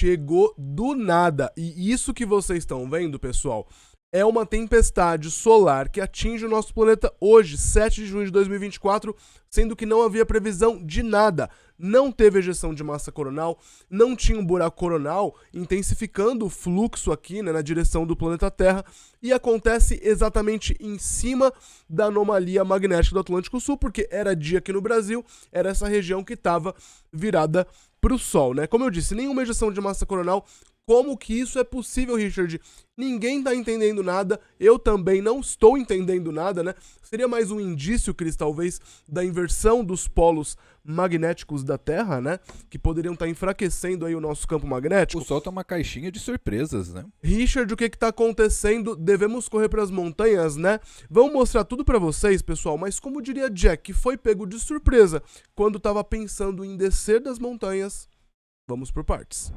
chegou do nada. E isso que vocês estão vendo, pessoal, é uma tempestade solar que atinge o nosso planeta hoje, 7 de junho de 2024, sendo que não havia previsão de nada. Não teve ejeção de massa coronal, não tinha um buraco coronal, intensificando o fluxo aqui, né, na direção do planeta Terra, e acontece exatamente em cima da anomalia magnética do Atlântico Sul, porque era dia aqui no Brasil, era essa região que estava virada para o Sol, né? Como eu disse, nenhuma ejeção de massa coronal. Como que isso é possível, Richard? Ninguém tá entendendo nada, eu também não estou entendendo nada, né? Seria mais um indício, Cris, talvez, da inversão dos polos magnéticos da Terra, né? Que poderiam estar enfraquecendo aí o nosso campo magnético. O Sol tá uma caixinha de surpresas, né? Richard, o que tá acontecendo? Devemos correr para as montanhas, né? Vamos mostrar tudo para vocês, pessoal, mas como diria Jack, que foi pego de surpresa quando tava pensando em descer das montanhas, vamos por partes.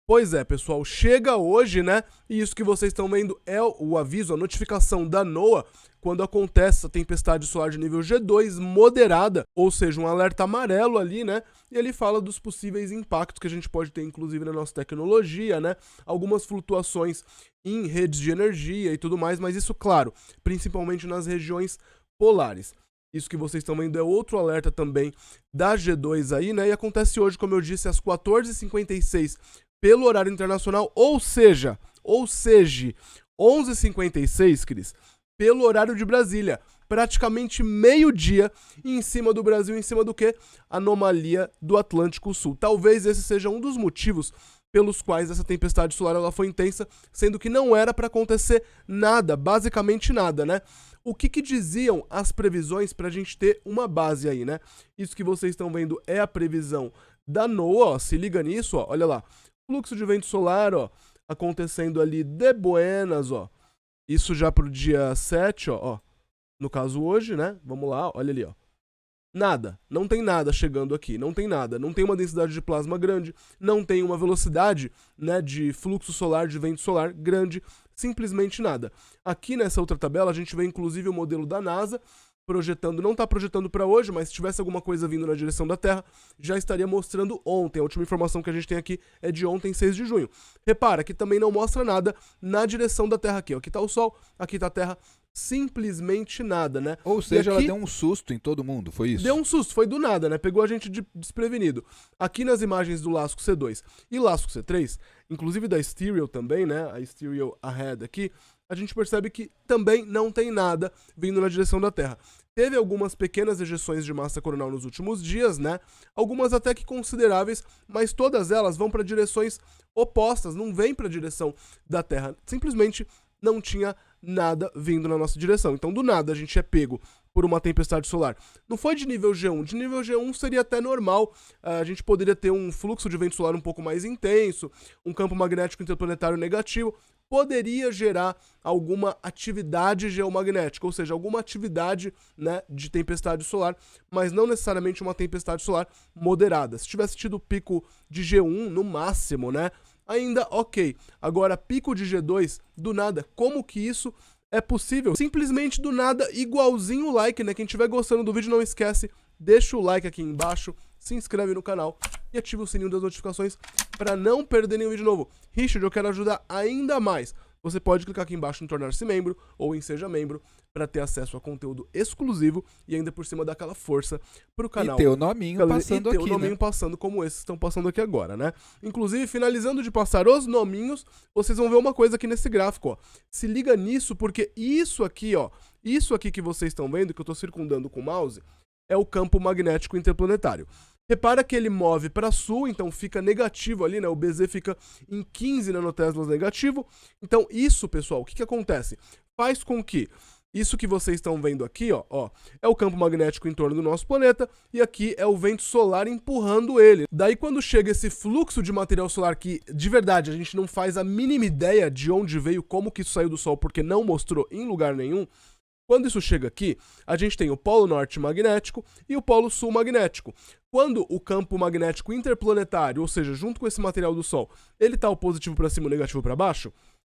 Pois é, pessoal, chega hoje, né? E isso que vocês estão vendo é o aviso, a notificação da NOAA quando acontece essa tempestade solar de nível G2 moderada, ou seja, um alerta amarelo ali, né? E ele fala dos possíveis impactos que a gente pode ter, inclusive, na nossa tecnologia, né? Algumas flutuações em redes de energia e tudo mais, mas isso, claro, principalmente nas regiões polares. Isso que vocês estão vendo é outro alerta também da G2 aí, né? E acontece hoje, como eu disse, às 14h56 pelo horário internacional, ou seja, 11h56, Cris, pelo horário de Brasília, praticamente meio-dia em cima do Brasil, em cima do quê? Anomalia do Atlântico Sul. Talvez esse seja um dos motivos pelos quais essa tempestade solar ela foi intensa, sendo que não era para acontecer nada, basicamente nada, né? O que diziam as previsões para a gente ter uma base aí, né? Isso que vocês estão vendo é a previsão da NOAA, ó, se liga nisso, ó, olha lá. Fluxo de vento solar, ó, acontecendo ali de buenas, ó. Isso já pro dia 7, ó. No caso hoje, né? Vamos lá, olha ali, ó. Nada, não tem nada chegando aqui, não tem nada. Não tem uma densidade de plasma grande, não tem uma velocidade, né, de fluxo solar, de vento solar grande, simplesmente nada. Aqui nessa outra tabela a gente vê inclusive o modelo da NASA, projetando, não está projetando para hoje, mas se tivesse alguma coisa vindo na direção da Terra, já estaria mostrando ontem. A última informação que a gente tem aqui é de ontem, 6 de junho. Repara que também não mostra nada na direção da Terra aqui, ó. Aqui está o Sol, aqui está a Terra, simplesmente nada, né? Ou seja, aqui, ela deu um susto em todo mundo, foi isso? Deu um susto, foi do nada, né? Pegou a gente desprevenido. Aqui nas imagens do Lasco C2 e Lasco C3, inclusive da Stereo também, né? A Stereo Ahead aqui, a gente percebe que também não tem nada vindo na direção da Terra. Teve algumas pequenas ejeções de massa coronal nos últimos dias, né? Algumas até que consideráveis, mas todas elas vão para direções opostas, não vêm para a direção da Terra. Simplesmente não tinha nada vindo na nossa direção. Então, do nada, a gente é pego por uma tempestade solar. Não foi de nível G1. De nível G1 seria até normal. A gente poderia ter um fluxo de vento solar um pouco mais intenso, um campo magnético interplanetário negativo. Poderia gerar alguma atividade geomagnética, ou seja, alguma atividade, né, de tempestade solar, mas não necessariamente uma tempestade solar moderada. Se tivesse tido pico de G1 no máximo, né, ainda ok. Agora, pico de G2, do nada, como que isso é possível? Simplesmente do nada, igualzinho o like, né? Quem estiver gostando do vídeo, não esquece, deixa o like aqui embaixo, se inscreve no canal e ativa o sininho das notificações para não perder nenhum vídeo novo. Richard, eu quero ajudar ainda mais. Você pode clicar aqui embaixo em tornar-se membro ou em seja membro para ter acesso a conteúdo exclusivo e ainda por cima dar aquela força pro canal. E ter o nominho passando aqui, o nominho, né, passando como esses estão passando aqui agora, né? Inclusive, finalizando de passar os nominhos, vocês vão ver uma coisa aqui nesse gráfico, ó. Se liga nisso, porque isso aqui, ó, isso aqui que vocês estão vendo, que eu tô circundando com o mouse, é o campo magnético interplanetário. Repara que ele move para sul, então fica negativo ali, né? O BZ fica em 15 nanoteslas negativo. Então isso, pessoal, o que acontece? Faz com que isso que vocês estão vendo aqui, ó, é o campo magnético em torno do nosso planeta e aqui é o vento solar empurrando ele. Daí quando chega esse fluxo de material solar que, de verdade, a gente não faz a mínima ideia de onde veio, como que isso saiu do Sol, porque não mostrou em lugar nenhum. Quando isso chega aqui, a gente tem o polo norte magnético e o polo sul magnético. Quando o campo magnético interplanetário, ou seja, junto com esse material do Sol, ele está o positivo para cima e o negativo para baixo,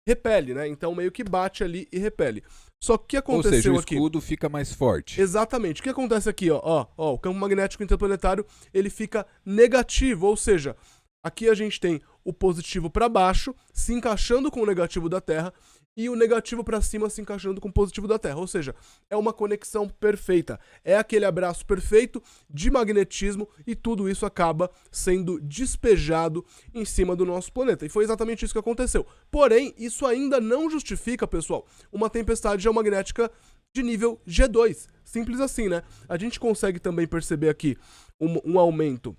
repele, né? Então meio que bate ali e repele. Só que o que aconteceu aqui... Ou seja, o aqui? escudo fica mais forte. Exatamente. O que acontece aqui, ó, o campo magnético interplanetário, ele fica negativo, ou seja, aqui a gente tem o positivo para baixo, se encaixando com o negativo da Terra, e o negativo para cima se encaixando com o positivo da Terra. Ou seja, é uma conexão perfeita. É aquele abraço perfeito de magnetismo e tudo isso acaba sendo despejado em cima do nosso planeta. E foi exatamente isso que aconteceu. Porém, isso ainda não justifica, pessoal, uma tempestade geomagnética de nível G2. Simples assim, né? A gente consegue também perceber aqui um aumento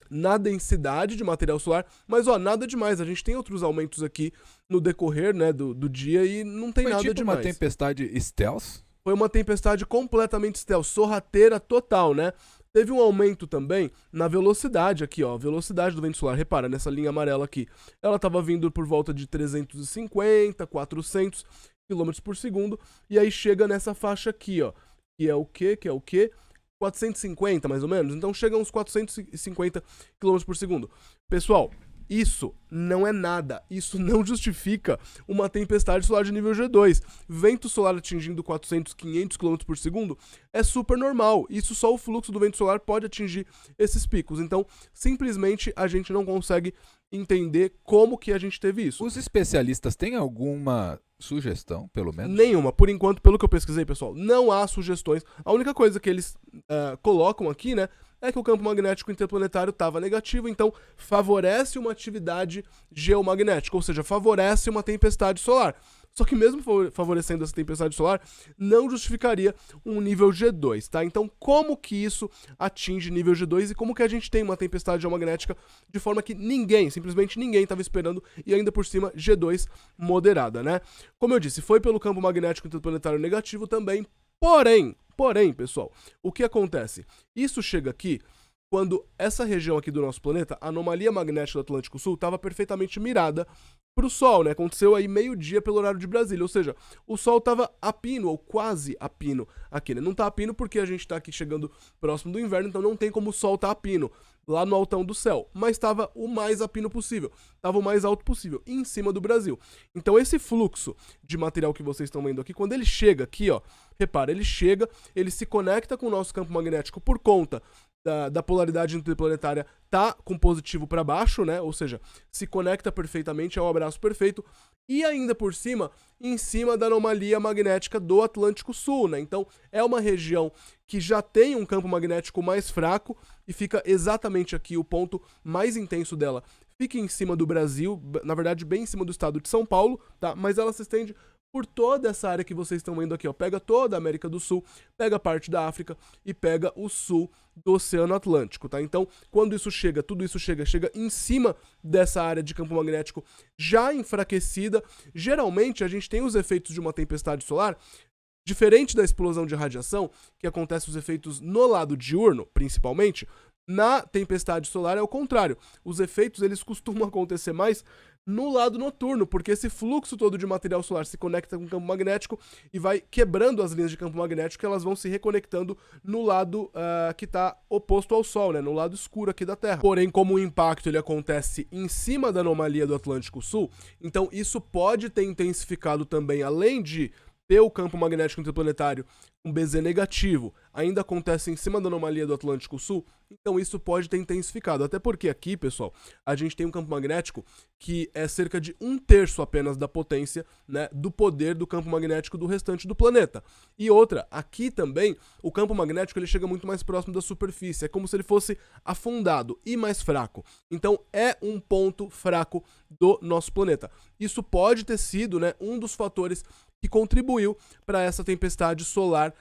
na densidade de material solar, mas nada demais, a gente tem outros aumentos aqui no decorrer, né, do dia e não tem nada tipo demais. Uma tempestade stealth? Foi uma tempestade completamente stealth, sorrateira total, né? Teve um aumento também na velocidade aqui, ó, velocidade do vento solar, repara, nessa linha amarela aqui, ela estava vindo por volta de 350, 400 km por segundo, e aí chega nessa faixa aqui, ó, que é o quê? 450, mais ou menos. Então chega a uns 450 km por segundo. Pessoal, isso não é nada. Isso não justifica uma tempestade solar de nível G2. Vento solar atingindo 400, 500 km por segundo é super normal. Isso só o fluxo do vento solar pode atingir esses picos. Então, simplesmente a gente não consegue entender como que a gente teve isso. Os especialistas têm alguma sugestão, pelo menos? Nenhuma. Por enquanto, pelo que eu pesquisei, pessoal, não há sugestões. A única coisa que eles colocam aqui, né, é que o campo magnético interplanetário estava negativo, então favorece uma atividade geomagnética, ou seja, favorece uma tempestade solar. Só que mesmo favorecendo essa tempestade solar, não justificaria um nível G2, tá? Então, como que isso atinge nível G2 e como que a gente tem uma tempestade geomagnética de forma que simplesmente ninguém estava esperando e ainda por cima G2 moderada, né? Como eu disse, foi pelo campo magnético interplanetário negativo também, porém, pessoal, o que acontece? Isso chega aqui quando essa região aqui do nosso planeta, a anomalia magnética do Atlântico Sul, estava perfeitamente mirada para o Sol, né? Aconteceu aí meio-dia pelo horário de Brasília, ou seja, o Sol estava a pino, ou quase a pino aqui, né? Não tá a pino porque a gente está aqui chegando próximo do inverno, então não tem como o Sol tá a pino lá no altão do céu, mas estava o mais a pino possível, estava o mais alto possível, em cima do Brasil. Então esse fluxo de material que vocês estão vendo aqui, quando ele chega aqui, ó, repara, ele se conecta com o nosso campo magnético por conta da polaridade interplanetária tá com positivo para baixo, né? Ou seja, se conecta perfeitamente, é um abraço perfeito. E ainda por cima, em cima da anomalia magnética do Atlântico Sul, né? Então, é uma região que já tem um campo magnético mais fraco e fica exatamente aqui o ponto mais intenso dela. Fica em cima do Brasil, na verdade, bem em cima do estado de São Paulo, tá? Mas ela se estende por toda essa área que vocês estão vendo aqui, ó. Pega toda a América do Sul, pega parte da África e pega o sul do Oceano Atlântico, tá? Então, quando isso chega, tudo isso chega em cima dessa área de campo magnético já enfraquecida. Geralmente, a gente tem os efeitos de uma tempestade solar, diferente da explosão de radiação, que acontece os efeitos no lado diurno, principalmente. Na tempestade solar é o contrário. Os efeitos, eles costumam acontecer mais no lado noturno, porque esse fluxo todo de material solar se conecta com o campo magnético e vai quebrando as linhas de campo magnético, e elas vão se reconectando no lado que está oposto ao Sol, né, no lado escuro aqui da Terra. Porém, como o impacto ele acontece em cima da anomalia do Atlântico Sul, então isso pode ter intensificado também, além de ter o campo magnético interplanetário um BZ negativo, ainda acontece em cima da anomalia do Atlântico Sul, então isso pode ter intensificado. Até porque aqui, pessoal, a gente tem um campo magnético que é cerca de 1/3 apenas da potência, né, do poder do campo magnético do restante do planeta. E outra, aqui também, o campo magnético ele chega muito mais próximo da superfície, é como se ele fosse afundado e mais fraco. Então é um ponto fraco do nosso planeta. Isso pode ter sido, né, um dos fatores que contribuiu para essa tempestade solar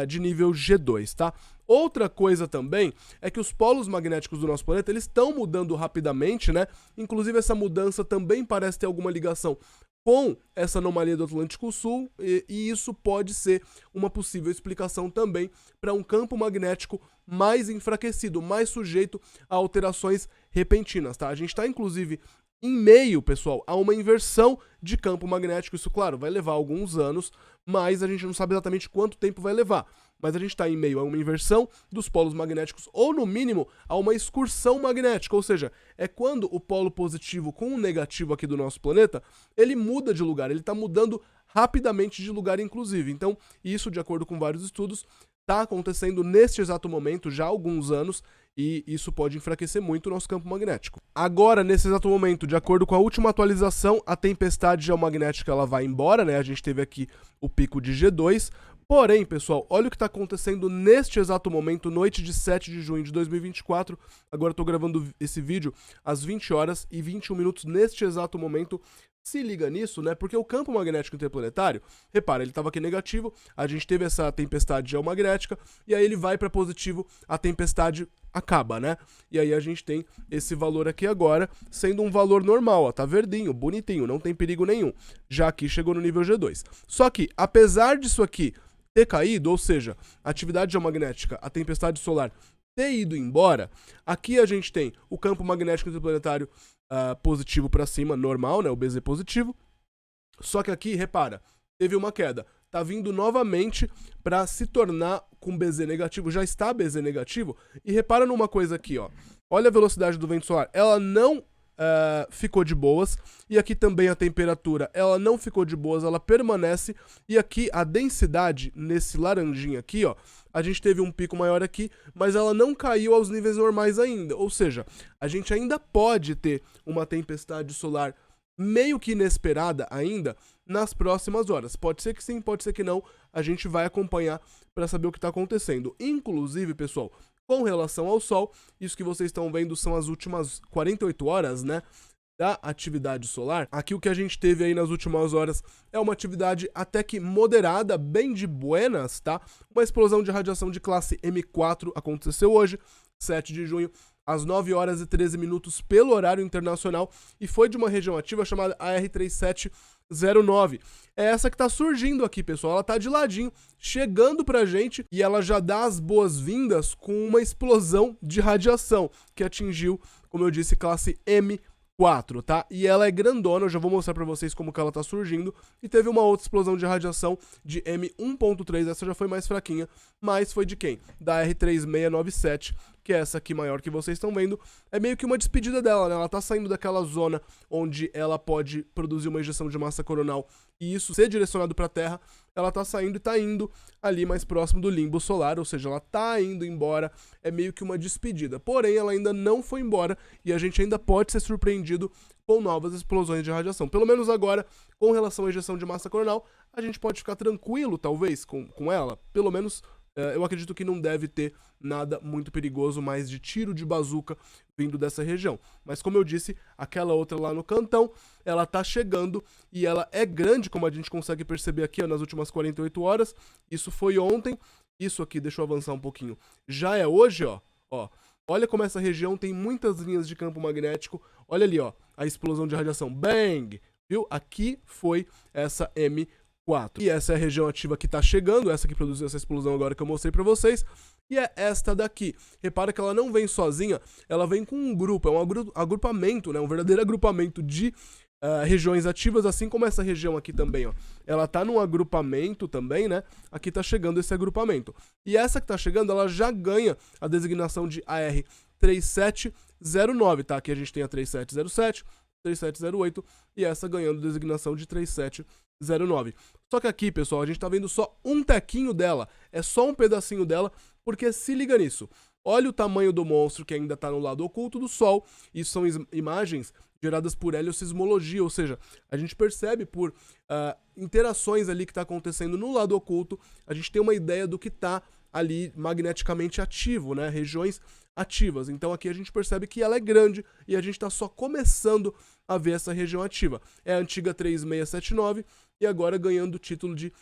de nível G2, tá? Outra coisa também é que os polos magnéticos do nosso planeta eles estão mudando rapidamente, né? Inclusive essa mudança também parece ter alguma ligação com essa anomalia do Atlântico Sul e isso pode ser uma possível explicação também para um campo magnético mais enfraquecido, mais sujeito a alterações repentinas, tá? A gente está inclusive em meio, pessoal, a uma inversão de campo magnético. Isso, claro, vai levar alguns anos, mas a gente não sabe exatamente quanto tempo vai levar. Mas a gente está em meio a uma inversão dos polos magnéticos, ou no mínimo a uma excursão magnética, ou seja, é quando o polo positivo com o negativo aqui do nosso planeta, ele muda de lugar, ele está mudando rapidamente de lugar, inclusive. Então, isso, de acordo com vários estudos, está acontecendo neste exato momento já há alguns anos, e isso pode enfraquecer muito o nosso campo magnético. Agora, nesse exato momento, de acordo com a última atualização, a tempestade geomagnética ela vai embora, né? A gente teve aqui o pico de G2. Porém, pessoal, olha o que está acontecendo neste exato momento, noite de 7 de junho de 2024. Agora eu estou gravando esse vídeo às 20 horas e 21 minutos neste exato momento. Se liga nisso, né? Porque o campo magnético interplanetário, repara, ele estava aqui negativo, a gente teve essa tempestade geomagnética, e aí ele vai para positivo, a tempestade acaba, né? E aí a gente tem esse valor aqui agora, sendo um valor normal, ó, tá verdinho, bonitinho, não tem perigo nenhum. Já aqui chegou no nível G2. Só que, apesar disso aqui ter caído, ou seja, a atividade geomagnética, a tempestade solar ter ido embora, aqui a gente tem o campo magnético interplanetário positivo para cima, normal, né, o BZ positivo, só que aqui, repara, teve uma queda, tá vindo novamente para se tornar com BZ negativo, já está BZ negativo, e repara numa coisa aqui, ó, olha a velocidade do vento solar, ela não ficou de boas, e aqui também a temperatura, ela não ficou de boas, ela permanece, e aqui a densidade, nesse laranjinha aqui, ó, a gente teve um pico maior aqui, mas ela não caiu aos níveis normais ainda, ou seja, a gente ainda pode ter uma tempestade solar meio que inesperada ainda nas próximas horas. Pode ser que sim, pode ser que não, a gente vai acompanhar para saber o que está acontecendo. Inclusive, pessoal, com relação ao Sol, isso que vocês estão vendo são as últimas 48 horas, né, da atividade solar. Aqui o que a gente teve aí nas últimas horas é uma atividade até que moderada, bem de buenas, tá? Uma explosão de radiação de classe M4 aconteceu hoje, 7 de junho, às 9 horas e 13 minutos pelo horário internacional, e foi de uma região ativa chamada AR3709. É essa que tá surgindo aqui, pessoal, ela tá de ladinho, chegando pra gente, e ela já dá as boas-vindas com uma explosão de radiação, que atingiu, como eu disse, classe M4, tá? E ela é grandona, eu já vou mostrar pra vocês como que ela tá surgindo, e teve uma outra explosão de radiação de M1.3, essa já foi mais fraquinha, mas foi de quem? Da R3697, que é essa aqui maior que vocês estão vendo, é meio que uma despedida dela, né? Ela tá saindo daquela zona onde ela pode produzir uma injeção de massa coronal e isso ser direcionado para a Terra, ela tá saindo e tá indo ali mais próximo do limbo solar, ou seja, ela tá indo embora, é meio que uma despedida. Porém, ela ainda não foi embora e a gente ainda pode ser surpreendido com novas explosões de radiação. Pelo menos agora, com relação à injeção de massa coronal, a gente pode ficar tranquilo, talvez, com ela, pelo menos. Eu acredito que não deve ter nada muito perigoso mais de tiro de bazuca vindo dessa região. Mas como eu disse, aquela outra lá no cantão, ela tá chegando e ela é grande, como a gente consegue perceber aqui, ó, nas últimas 48 horas. Isso foi ontem, isso aqui, deixa eu avançar um pouquinho, já é hoje, ó. Olha como essa região tem muitas linhas de campo magnético. Olha ali, ó, a explosão de radiação. Bang! Viu? Aqui foi essa M4. E essa é a região ativa que está chegando, essa que produziu essa explosão agora que eu mostrei para vocês, e é esta daqui. Repara que ela não vem sozinha, ela vem com um grupo, é um agrupamento, né, um verdadeiro agrupamento de regiões ativas, assim como essa região aqui também, ó. Ela tá num agrupamento também, né, aqui tá chegando esse agrupamento. E essa que tá chegando, ela já ganha a designação de AR3709, tá? Aqui a gente tem a 3707, 3708 e essa ganhando designação de 3709. Só que aqui, pessoal, a gente tá vendo só um tequinho dela, é só um pedacinho dela, porque se liga nisso. Olha o tamanho do monstro que ainda tá no lado oculto do Sol. Isso são imagens geradas por heliosismologia, ou seja, a gente percebe por interações ali que tá acontecendo no lado oculto, a gente tem uma ideia do que tá ali magneticamente ativo, né? Regiões ativas. Então aqui a gente percebe que ela é grande e a gente está só começando a ver essa região ativa. É a antiga 3679 e agora ganhando o título de,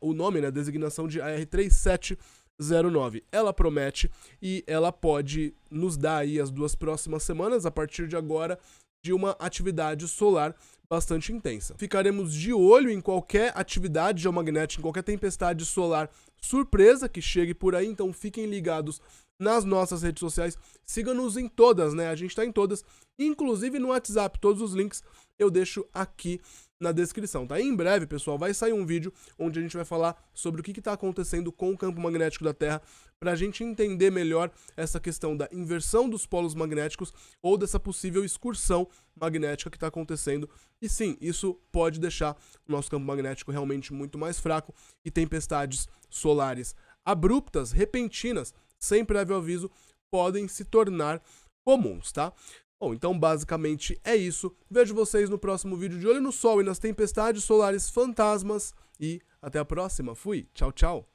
o nome, né? Designação de AR3709. Ela promete e ela pode nos dar aí as 2 próximas semanas, a partir de agora, de uma atividade solar bastante intensa. Ficaremos de olho em qualquer atividade geomagnética, em qualquer tempestade solar surpresa que chegue por aí, então fiquem ligados nas nossas redes sociais. Siga-nos em todas, né? A gente tá em todas, inclusive no WhatsApp. Todos os links eu deixo aqui na descrição, tá? E em breve, pessoal, vai sair um vídeo onde a gente vai falar sobre o que está acontecendo com o campo magnético da Terra, para a gente entender melhor essa questão da inversão dos polos magnéticos ou dessa possível excursão magnética que está acontecendo. E sim, isso pode deixar o nosso campo magnético realmente muito mais fraco e tempestades solares abruptas, repentinas, sem prévio aviso, podem se tornar comuns, tá? Bom, então basicamente é isso. Vejo vocês no próximo vídeo de Olho no Sol e nas tempestades solares fantasmas. E até a próxima. Fui. Tchau, tchau.